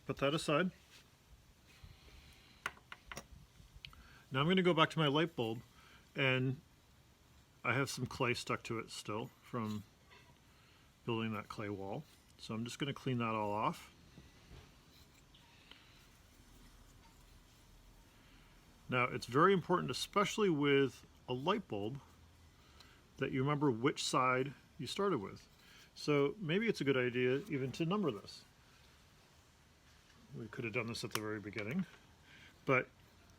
put that aside. Now I'm going to go back to my light bulb, and I have some clay stuck to it still from building that clay wall. So I'm just going to clean that all off. Now it's very important, especially with a light bulb, that you remember which side you started with. So maybe it's a good idea even to number this. We could have done this at the very beginning, but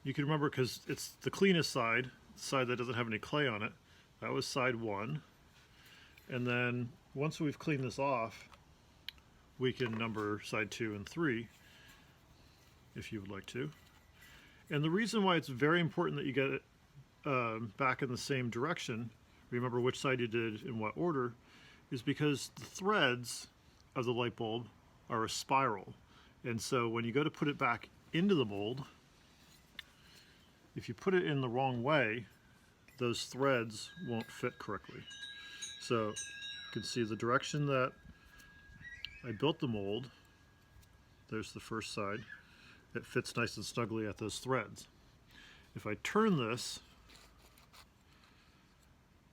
you can remember because it's the cleanest side, the side that doesn't have any clay on it. That was side 1. And then once we've cleaned this off, we can number side 2 and 3 if you would like to. And the reason why it's very important that you get it back in the same direction, remember which side you did in what order, is because the threads of the light bulb are a spiral. And so when you go to put it back into the mold, if you put it in the wrong way, those threads won't fit correctly. So you can see the direction that I built the mold, there's the first side, it fits nice and snugly at those threads. If I turn this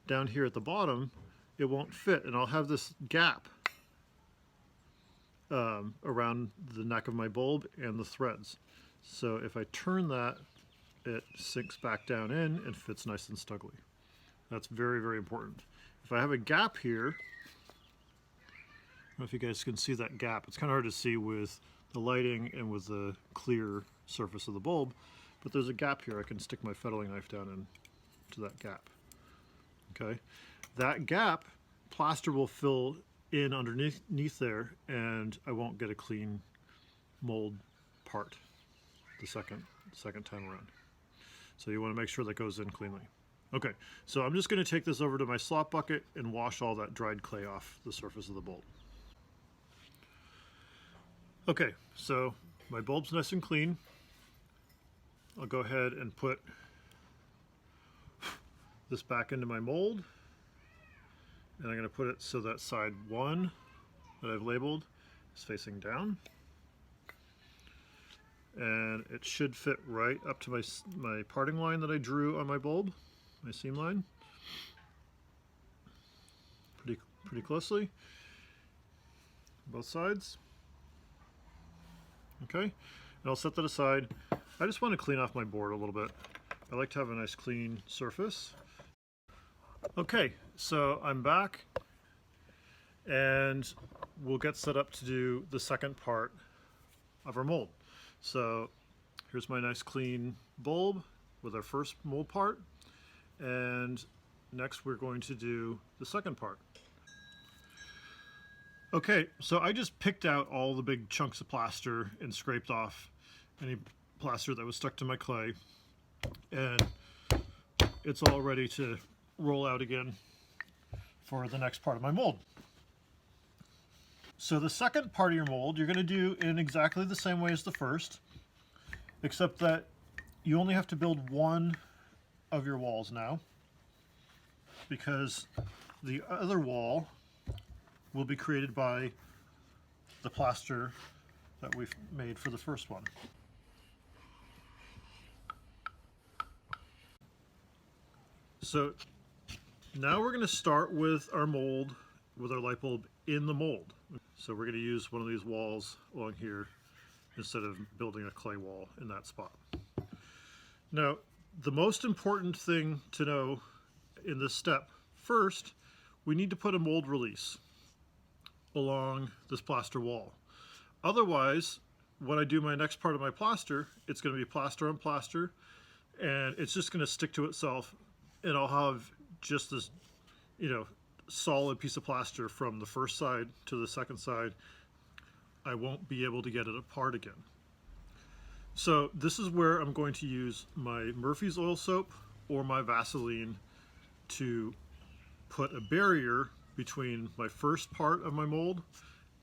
down here at the bottom, it won't fit, and I'll have this gap around the neck of my bulb and the threads. So if I turn that, it sinks back down in and fits nice and snugly. That's very, very important. If I have a gap here, I don't know if you guys can see that gap. It's kind of hard to see with the lighting and with the clear surface of the bulb, but there's a gap here. I can stick my fettling knife down into that gap. Okay, that gap, plaster will fill in underneath there, and I won't get a clean mold part the second time around. So you want to make sure that goes in cleanly. Okay, so I'm just going to take this over to my slop bucket and wash all that dried clay off the surface of the bulb. Okay, so my bulb's nice and clean. I'll go ahead and put this back into my mold, and I'm going to put it so that side 1 that I've labeled is facing down, and it should fit right up to my parting line that I drew on my bulb, my seam line, pretty closely, both sides. Okay, and I'll set that aside. I just want to clean off my board a little bit. I like to have a nice clean surface. Okay, so I'm back, and we'll get set up to do the second part of our mold. So here's my nice clean bulb with our first mold part, and next we're going to do the second part. Okay, so I just picked out all the big chunks of plaster and scraped off any plaster that was stuck to my clay, and it's all ready to roll out again for the next part of my mold. So the second part of your mold you're going to do in exactly the same way as the first, except that you only have to build one of your walls now, because the other wall will be created by the plaster that we've made for the first one. So now we're going to start with our mold, with our light bulb in the mold. So we're going to use one of these walls along here instead of building a clay wall in that spot. Now, the most important thing to know in this step, first, we need to put a mold release along this plaster wall. Otherwise, when I do my next part of my plaster, it's going to be plaster on plaster, and it's just going to stick to itself, and I'll have just this, solid piece of plaster from the first side to the second side. I won't be able to get it apart again. So this is where I'm going to use my Murphy's oil soap or my Vaseline to put a barrier between my first part of my mold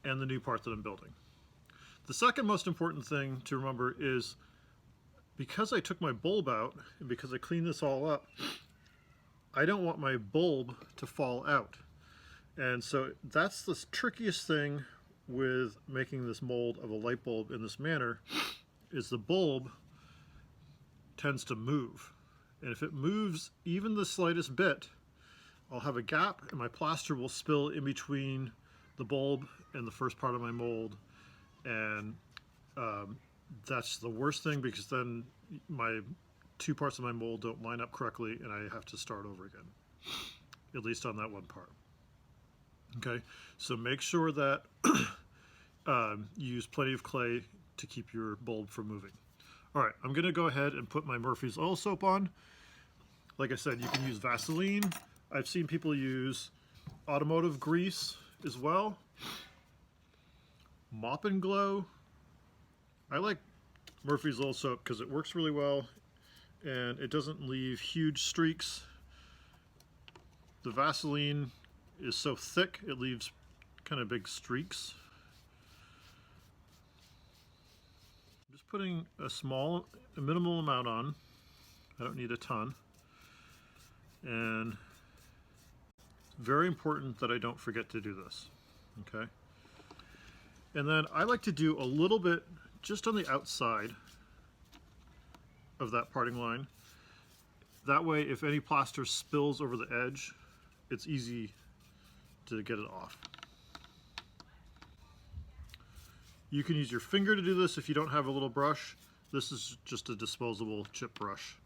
and the new part that I'm building. The second most important thing to remember is, because I took my bulb out and because I cleaned this all up, I don't want my bulb to fall out. And so that's the trickiest thing with making this mold of a light bulb in this manner is the bulb tends to move. And if it moves even the slightest bit, I'll have a gap and my plaster will spill in between the bulb and the first part of my mold. And that's the worst thing, because then my two parts of my mold don't line up correctly and I have to start over again, at least on that one part. Okay, so make sure that you use plenty of clay to keep your bulb from moving. All right, I'm gonna go ahead and put my Murphy's oil soap on. Like I said, you can use Vaseline. I've seen people use automotive grease as well. Mop and Glow. I like Murphy's oil soap because it works really well and it doesn't leave huge streaks. The Vaseline is so thick it leaves kind of big streaks. I'm just putting a minimal amount on. I don't need a ton. And it's very important that I don't forget to do this. Okay. And then I like to do a little bit just on the outside of that parting line. That way, if any plaster spills over the edge, it's easy to get it off. You can use your finger to do this if you don't have a little brush. This is just a disposable chip brush.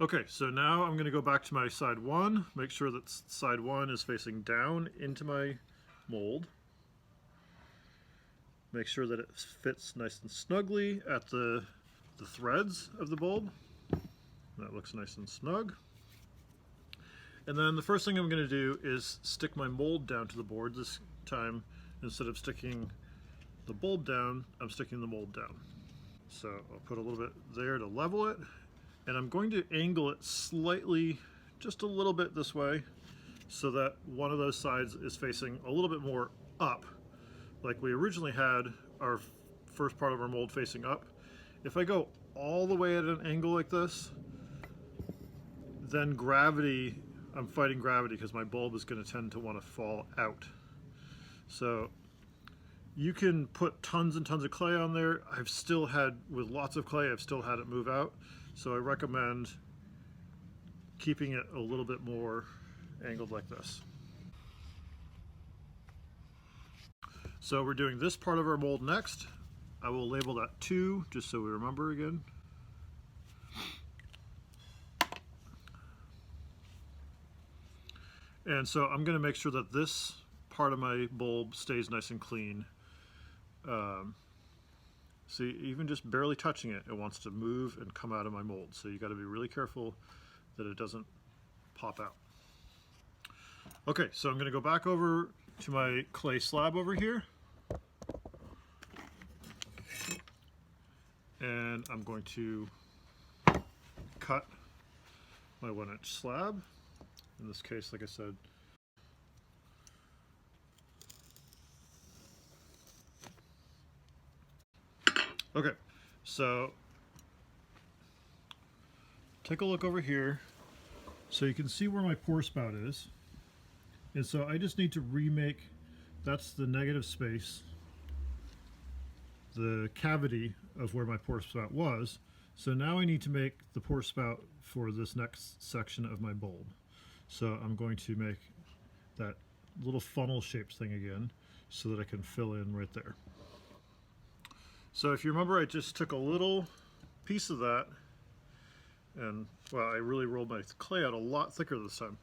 Okay, so now I'm going to go back to my side one, make sure that side one is facing down into my mold. Make sure that it fits nice and snugly at the threads of the bulb. That looks nice and snug. And then the first thing I'm going to do is stick my mold down to the board. This time, instead of sticking the bulb down, I'm sticking the mold down. So I'll put a little bit there to level it. And I'm going to angle it slightly, just a little bit this way, so that one of those sides is facing a little bit more up, like we originally had our first part of our mold facing up. If I go all the way at an angle like this, then gravity, I'm fighting gravity because my bulb is going to tend to want to fall out. So you can put tons and tons of clay on there. I've still had, with lots of clay, I've still had it move out. So I recommend keeping it a little bit more angled like this. So we're doing this part of our mold next. I will label that 2, just so we remember again. And so I'm going to make sure that this part of my bulb stays nice and clean. See, even just barely touching it, it wants to move and come out of my mold. So you got to be really careful that it doesn't pop out. Okay, so I'm going to go back over to my clay slab over here. And I'm going to cut my 1-inch slab. In this case, like I said, okay, so take a look over here. So you can see where my pour spout is. And so I just need to remake, that's the negative space, the cavity of where my pour spout was. So now I need to make the pour spout for this next section of my bulb. So I'm going to make that little funnel shaped thing again so that I can fill in right there. So if you remember, I just took a little piece of that and, well, I really rolled my clay out a lot thicker this time,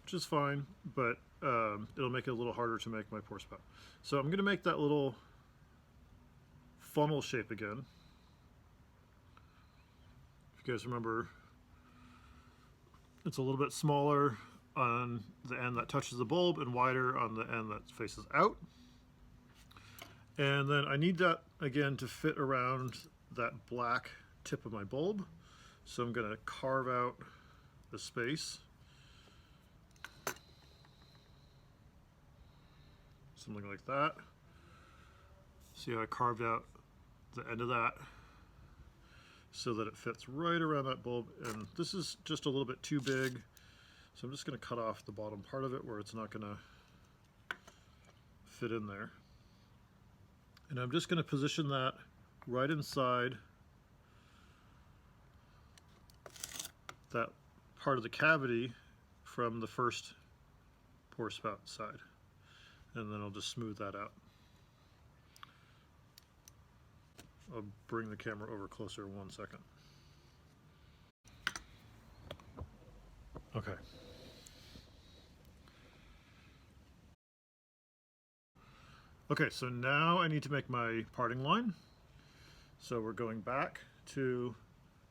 which is fine, but it'll make it a little harder to make my pour spout. So I'm going to make that little funnel shape again. If you guys remember, it's a little bit smaller on the end that touches the bulb and wider on the end that faces out. And then I need that again to fit around that black tip of my bulb. So I'm going to carve out the space. Something like that. See how I carved out the end of that so that it fits right around that bulb. And this is just a little bit too big. So I'm just going to cut off the bottom part of it where it's not going to fit in there. And I'm just going to position that right inside that part of the cavity from the first pour spout side. And then I'll just smooth that out. I'll bring the camera over closer in 1 second. Okay. Okay, so now I need to make my parting line. So we're going back to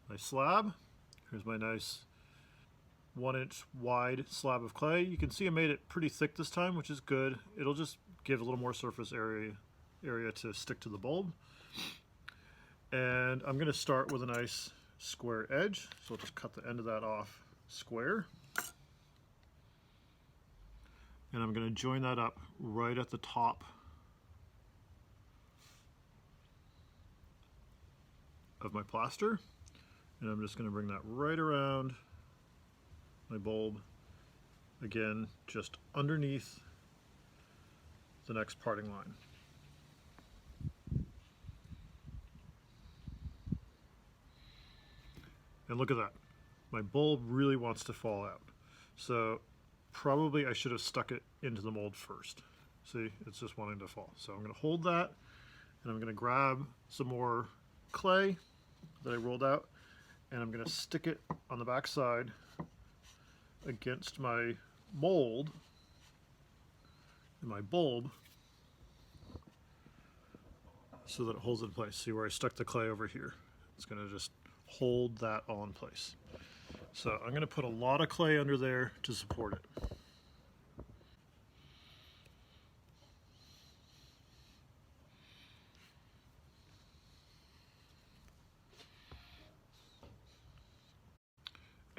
my slab. Here's my nice 1-inch wide slab of clay. You can see I made it pretty thick this time, which is good. It'll just give a little more surface area to stick to the bulb. And I'm going to start with a nice square edge. So I'll just cut the end of that off square. And I'm going to join that up right at the top of my plaster. And I'm just going to bring that right around my bulb, again, just underneath the next parting line. And look at that. My bulb really wants to fall out. So probably I should have stuck it into the mold first. See, it's just wanting to fall. So I'm going to hold that, and I'm going to grab some more clay that I rolled out, and I'm going to stick it on the back side against my mold and my bulb so that it holds it in place. See where I stuck the clay over here? It's going to just hold that all in place. So I'm going to put a lot of clay under there to support it.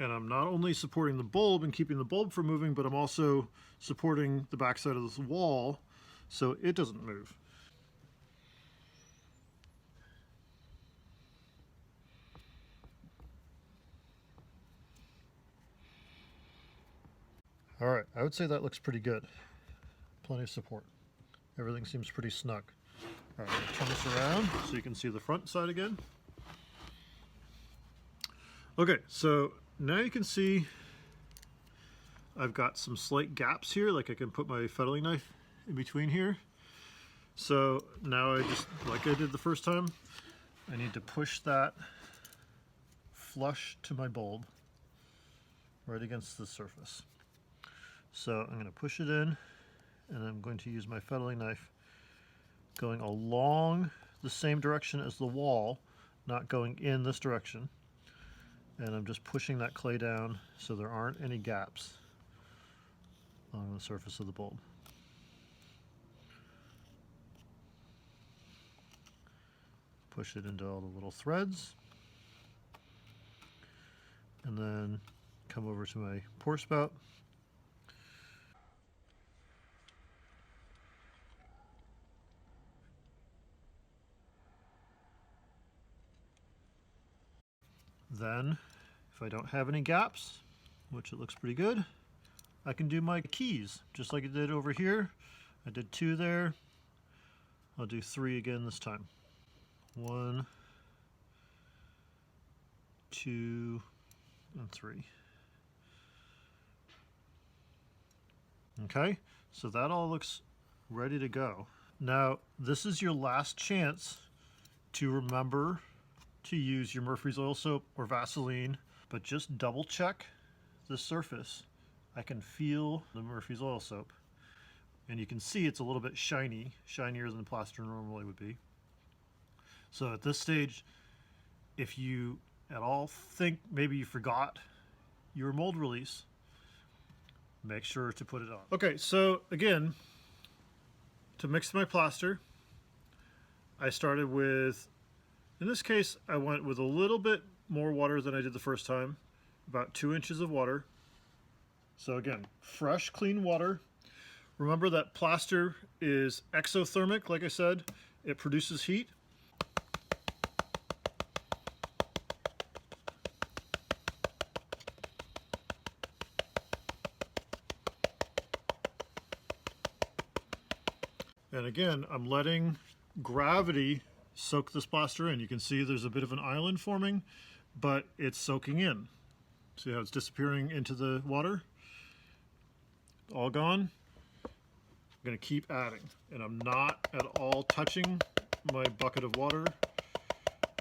And I'm not only supporting the bulb and keeping the bulb from moving, but I'm also supporting the backside of this wall so it doesn't move. All right, I would say that looks pretty good. Plenty of support. Everything seems pretty snug. All right, I'm gonna turn this around so you can see the front side again. Okay, so now you can see I've got some slight gaps here, like I can put my fettling knife in between here. So now I just, like I did the first time, I need to push that flush to my bulb right against the surface. So I'm going to push it in, and I'm going to use my fettling knife going along the same direction as the wall, not going in this direction. And I'm just pushing that clay down so there aren't any gaps on the surface of the bulb. Push it into all the little threads, and then come over to my pour spout. Then, if I don't have any gaps, which it looks pretty good, I can do my keys, just like I did over here. I did 2 there. I'll do 3 again this time. 1, 2, and 3. Okay, so that all looks ready to go. Now, this is your last chance to remember to use your Murphy's oil soap or Vaseline, but just double check the surface. I can feel the Murphy's oil soap, and you can see it's a little bit shiny, shinier than plaster normally would be. So at this stage, if you at all think maybe you forgot your mold release, make sure to put it on. Okay, so again, to mix my plaster, I started with, in this case, I went with a little bit more water than I did the first time, about 2 inches of water. So again, fresh, clean water. Remember that plaster is exothermic, like I said, it produces heat. And again, I'm letting gravity soaked this plaster in. You can see there's a bit of an island forming, but it's soaking in. See how it's disappearing into the water? All gone. I'm going to keep adding, and I'm not at all touching my bucket of water.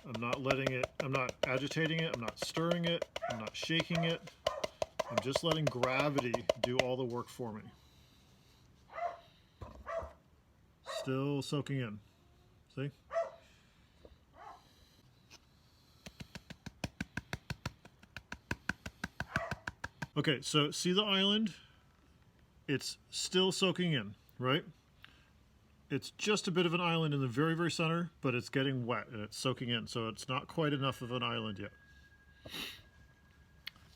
I'm not letting it, I'm not agitating it, I'm not stirring it, I'm not shaking it. I'm just letting gravity do all the work for me. Still soaking in. See? Okay, so see the island? It's still soaking in, right? It's just a bit of an island in the very, very center, but it's getting wet and it's soaking in, so it's not quite enough of an island yet.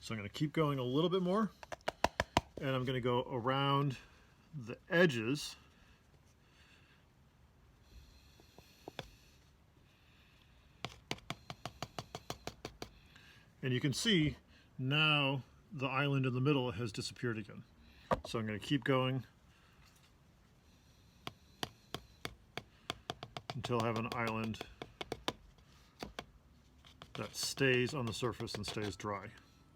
So I'm going to keep going a little bit more, and I'm going to go around the edges. And you can see now the island in the middle has disappeared again. So I'm going to keep going until I have an island that stays on the surface and stays dry.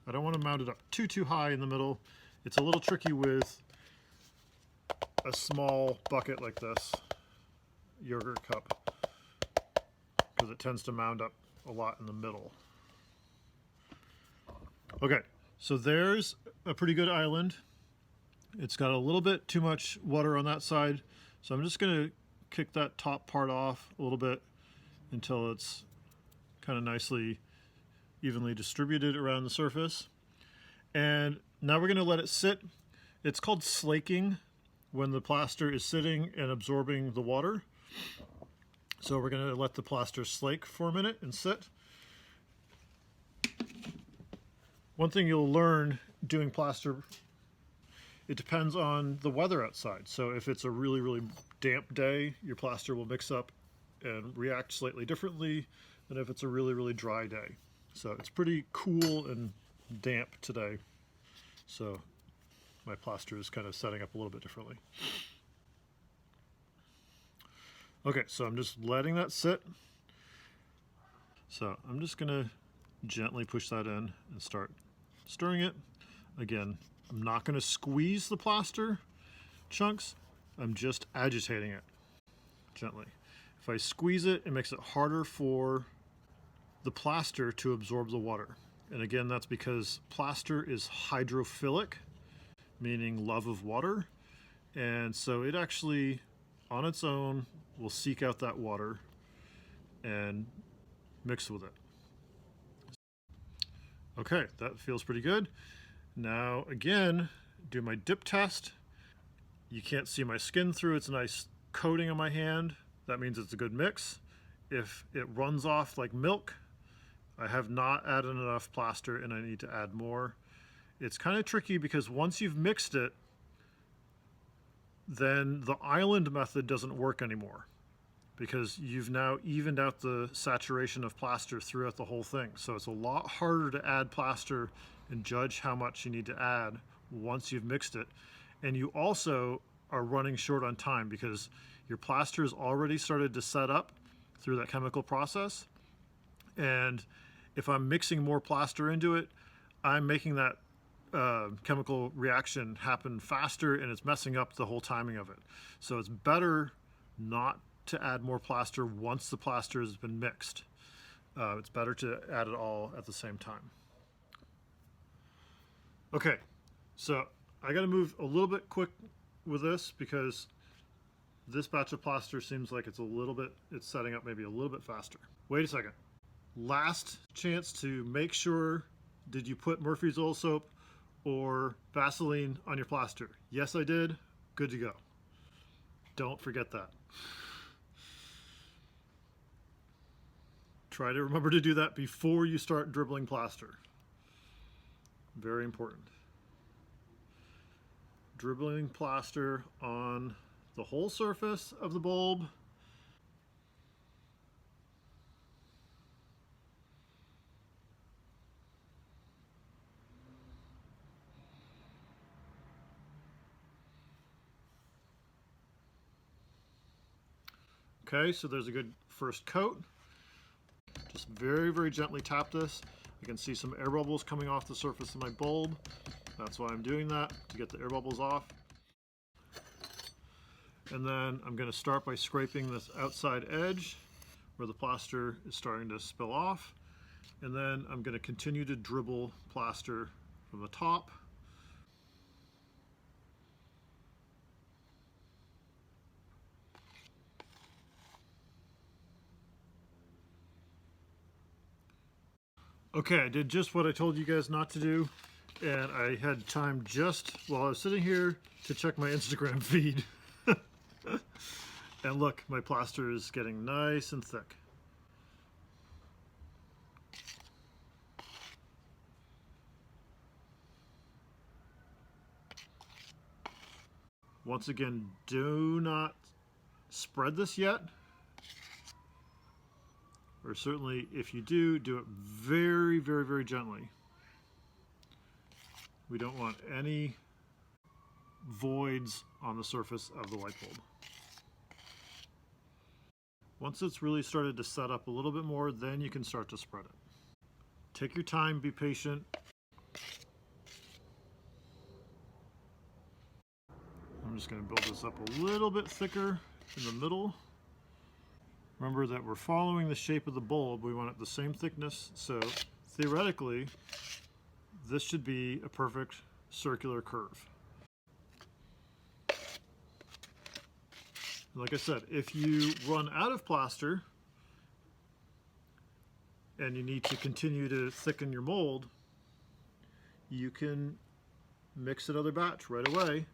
I don't want to mount it up too high in the middle. It's a little tricky with a small bucket like this, yogurt cup, because it tends to mound up a lot in the middle. Okay, so there's a pretty good island. It's got a little bit too much water on that side, so I'm just going to kick that top part off a little bit until it's kind of nicely evenly distributed around the surface. And now we're going to let it sit. It's called slaking when the plaster is sitting and absorbing the water. So we're going to let the plaster slake for a minute and sit. One thing you'll learn doing plaster, it depends on the weather outside. So if it's a really, really damp day, your plaster will mix up and react slightly differently than if it's a really, really dry day. So it's pretty cool and damp today. So my plaster is kind of setting up a little bit differently. Okay, so I'm just letting that sit. So I'm just going to gently push that in and start stirring it. Again, I'm not going to squeeze the plaster chunks. I'm just agitating it gently. If I squeeze it, it makes it harder for the plaster to absorb the water. And again, that's because plaster is hydrophilic, meaning love of water. And so it actually, on its own, will seek out that water and mix with it. Okay, that feels pretty good. Now, again, do my dip test. You can't see my skin through. It's a nice coating on my hand. That means it's a good mix. If it runs off like milk, I have not added enough plaster and I need to add more. It's kind of tricky because once you've mixed it, then the island method doesn't work anymore because you've now evened out the saturation of plaster throughout the whole thing. So it's a lot harder to add plaster and judge how much you need to add once you've mixed it. And you also are running short on time because your plaster has already started to set up through that chemical process. And if I'm mixing more plaster into it, I'm making that chemical reaction happen faster and it's messing up the whole timing of it. So it's better not to add more plaster once the plaster has been mixed. It's better to add it all at the same time. Okay, so I got to move a little bit quick with this because this batch of plaster seems like it's setting up maybe a little bit faster. Wait a second. Last chance to make sure, did you put Murphy's oil soap or Vaseline on your plaster? Yes, I did. Good to go. Don't forget that. Try to remember to do that before you start dribbling plaster. Very important. Dribbling plaster on the whole surface of the bulb. Okay, so there's a good first coat. Just very, very gently tap this. I can see some air bubbles coming off the surface of my bulb. That's why I'm doing that, to get the air bubbles off. And then I'm going to start by scraping this outside edge where the plaster is starting to spill off. And then I'm going to continue to dribble plaster from the top. Okay, I did just what I told you guys not to do, and I had time just while I was sitting here to check my Instagram feed. And look, my plaster is getting nice and thick. Once again, do not spread this yet. Or certainly, if you do, do it very, very, very gently. We don't want any voids on the surface of the light bulb. Once it's really started to set up a little bit more, then you can start to spread it. Take your time, be patient. I'm just going to build this up a little bit thicker in the middle. Remember that we're following the shape of the bulb. We want it the same thickness, so theoretically, this should be a perfect circular curve. Like I said, if you run out of plaster and you need to continue to thicken your mold, you can mix another batch right away,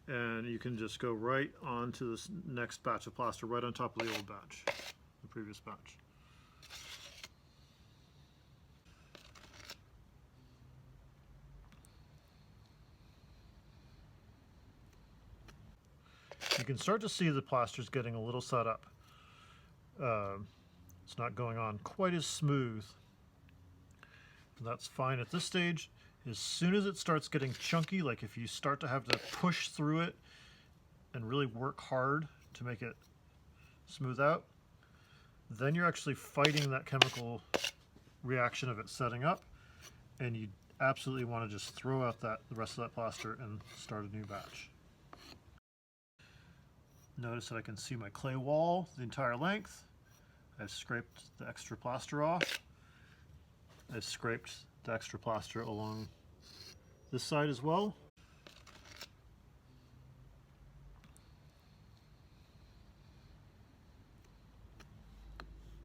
and you can just go right on to this next batch of plaster, right on top of the old batch, the previous batch. You can start to see the plaster's getting a little set up. It's not going on quite as smooth. That's fine at this stage. As soon as it starts getting chunky, like if you start to have to push through it and really work hard to make it smooth out, then you're actually fighting that chemical reaction of it setting up, and you absolutely want to just throw out the rest of that plaster and start a new batch. Notice that I can see my clay wall the entire length. I've scraped the extra plaster off. I've scraped the extra plaster along this side as well.